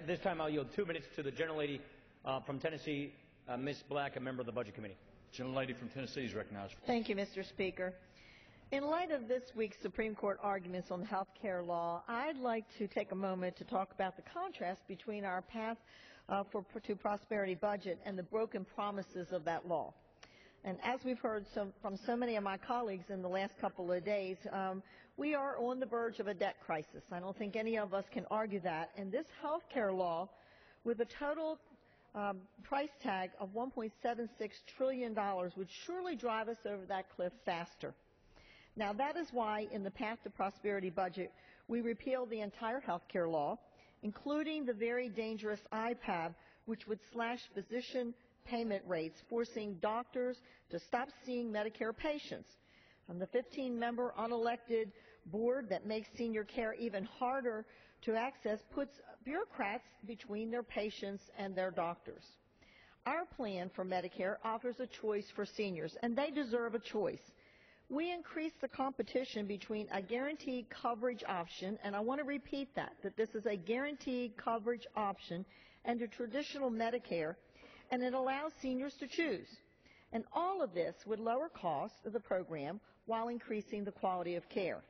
At this time, I'll yield 2 minutes to the gentlelady from Tennessee, Ms. Black, a member of the Budget Committee. Gentlelady from Tennessee is recognized. Thank you, Mr. Speaker. In light of this week's Supreme Court arguments on the health care law, I'd like to take a moment to talk about the contrast between our path to prosperity budget and the broken promises of that law. And as we've heard from so many of my colleagues in the last couple of days, we are on the verge of a debt crisis. I don't think any of us can argue that. And this health care law, with a total price tag of $1.76 trillion, would surely drive us over that cliff faster. Now, that is why in the Path to Prosperity budget, we repealed the entire health care law, including the very dangerous IPAB, which would slash physician payment rates, forcing doctors to stop seeing Medicare patients. And the 15-member unelected board that makes senior care even harder to access puts bureaucrats between their patients and their doctors. Our plan for Medicare offers a choice for seniors, and they deserve a choice. We increase the competition between a guaranteed coverage option, and I want to repeat that this is a guaranteed coverage option, and a traditional Medicare, and it allows seniors to choose. And all of this would lower costs of the program while increasing the quality of care.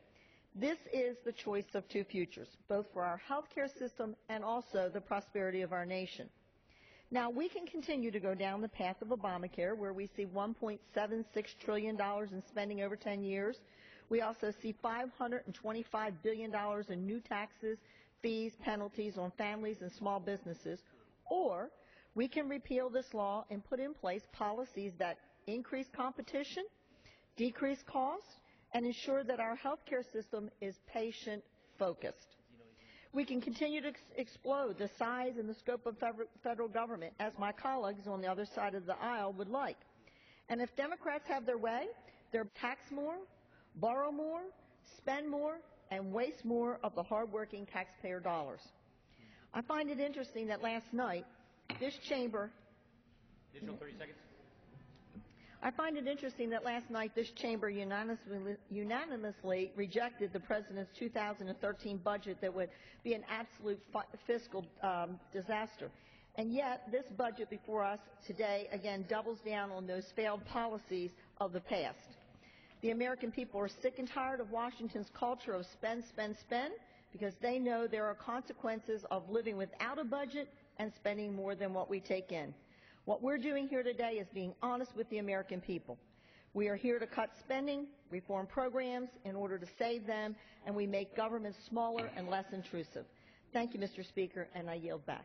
This is the choice of two futures, both for our health care system and also the prosperity of our nation. Now, we can continue to go down the path of Obamacare, where we see $1.76 trillion in spending over 10 years. We also see $525 billion in new taxes, fees, penalties on families and small businesses. Or we can repeal this law and put in place policies that increase competition, decrease costs, and ensure that our health care system is patient-focused. We can continue to explode the size and the scope of federal government, as my colleagues on the other side of the aisle would like. And if Democrats have their way, they'll tax more, borrow more, spend more, and waste more of the hardworking taxpayer dollars. I find it interesting that last night, this chamber... Additional 30 seconds. I find it interesting that last night this chamber unanimously rejected the President's 2013 budget that would be an absolute fiscal disaster. And yet this budget before us today, again, doubles down on those failed policies of the past. The American people are sick and tired of Washington's culture of spend, spend, spend, because they know there are consequences of living without a budget and spending more than what we take in. What we're doing here today is being honest with the American people. We are here to cut spending, reform programs in order to save them, and we make government smaller and less intrusive. Thank you, Mr. Speaker, and I yield back.